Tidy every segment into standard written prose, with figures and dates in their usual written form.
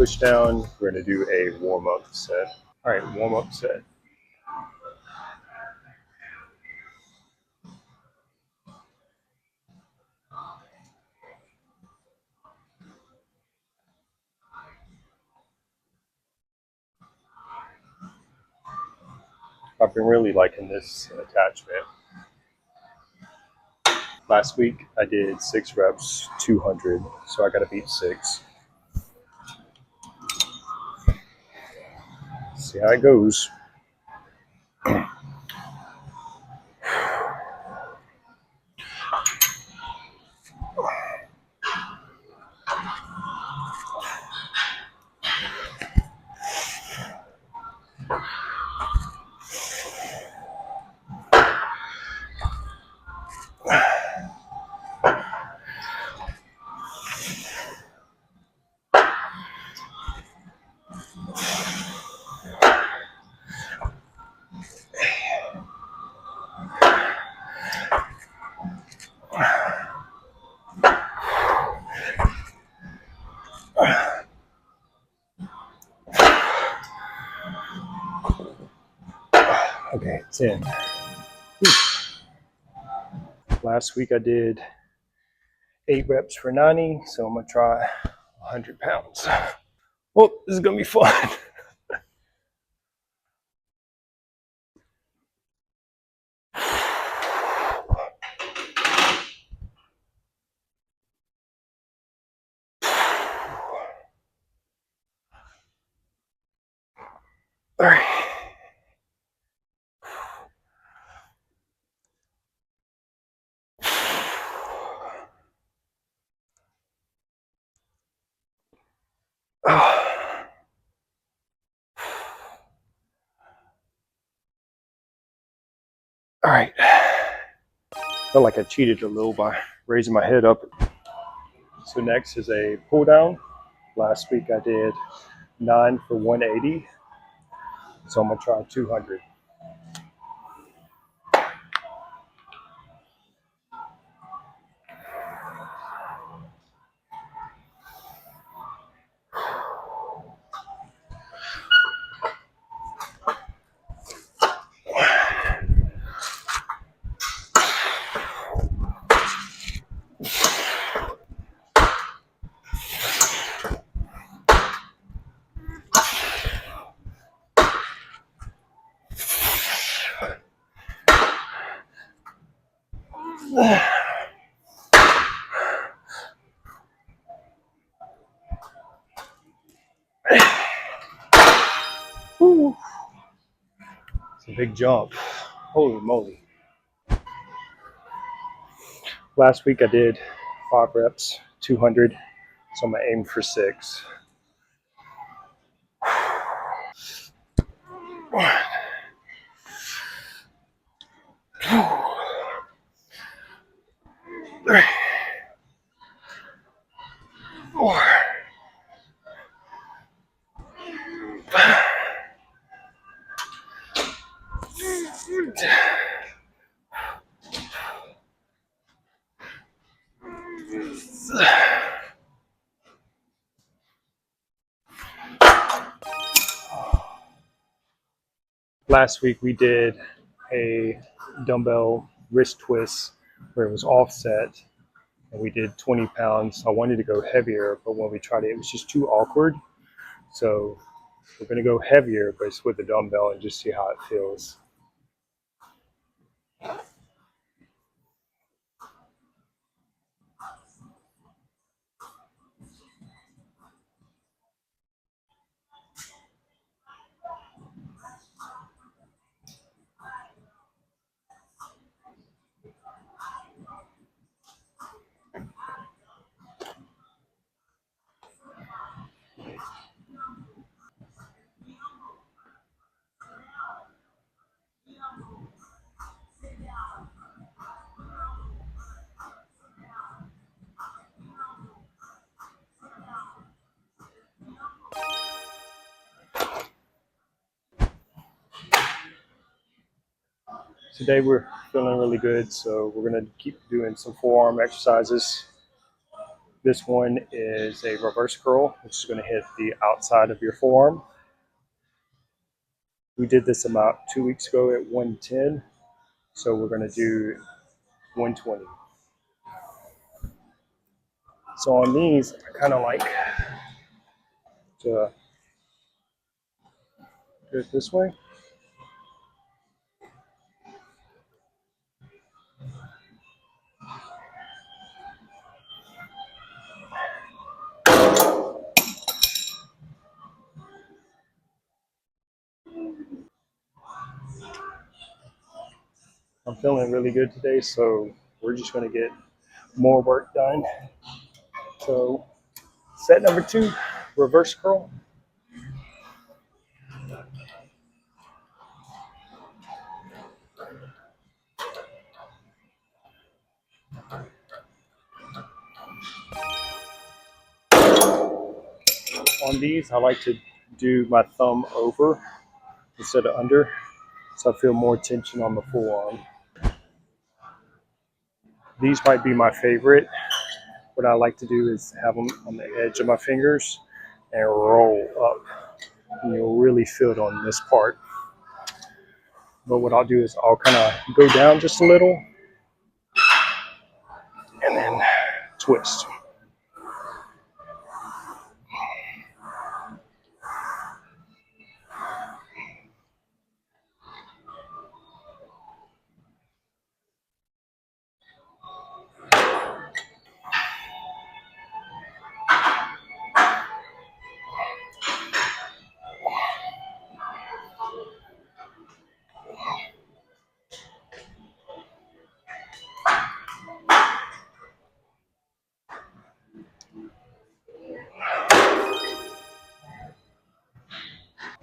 push down. We're going to do a warm-up set. All right, warm-up set. I've been really liking this attachment. Last week I did 6 reps, 200, so I got to beat 6. See how it goes. Okay, 10. Last week I did 8 reps for 90, so I'm going to try 100 pounds. Well, this is going to be fun. All right. All right. Felt like I cheated a little by raising my head up. So next is a pull down. Last week I did 9 for 180. So I'm going to try 200. Woo. It's a big jump. Holy moly. Last week I did 5 reps, 200. So I'm going to aim for 6. Three, 4, 5. Last week we did a dumbbell wrist twist where it was offset, and we did 20 pounds. I wanted to go heavier, but when we tried it, it was just too awkward. So we're going to go heavier, but it's with the dumbbell and just see how it feels. Today we're feeling really good, so we're going to keep doing some forearm exercises. This one is a reverse curl, which is going to hit the outside of your forearm. We did this about 2 weeks ago at 110, so we're going to do 120. So on these, I kind of like to do it this way. I'm feeling really good today, so we're just going to get more work done. So set number 2, reverse curl. On these, I like to do my thumb over instead of under, so I feel more tension on the forearm. These might be my favorite. What I like to do is have them on the edge of my fingers and roll up. And you'll really feel it on this part. But what I'll do is I'll kind of go down just a little and then twist.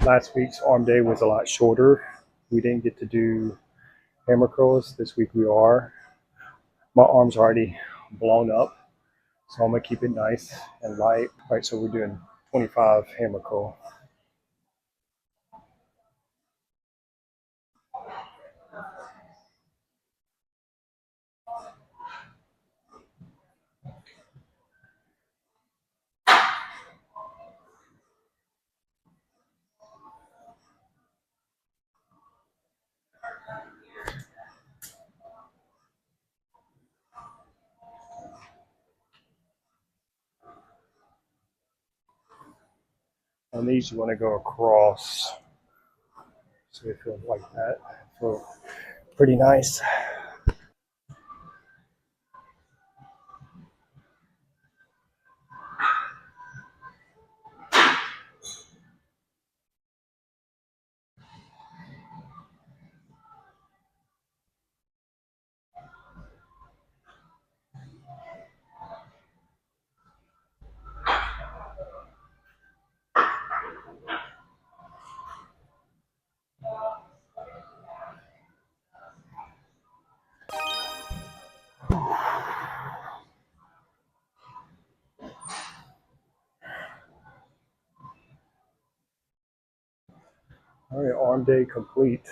Last week's arm day was a lot shorter. We didn't get to do hammer curls. This week we are. My arm's already blown up, so I'm gonna keep it nice and light. All right, so we're doing 25 hammer curl. On these, you want to go across, so it feels like that. So pretty nice. All right, arm day complete.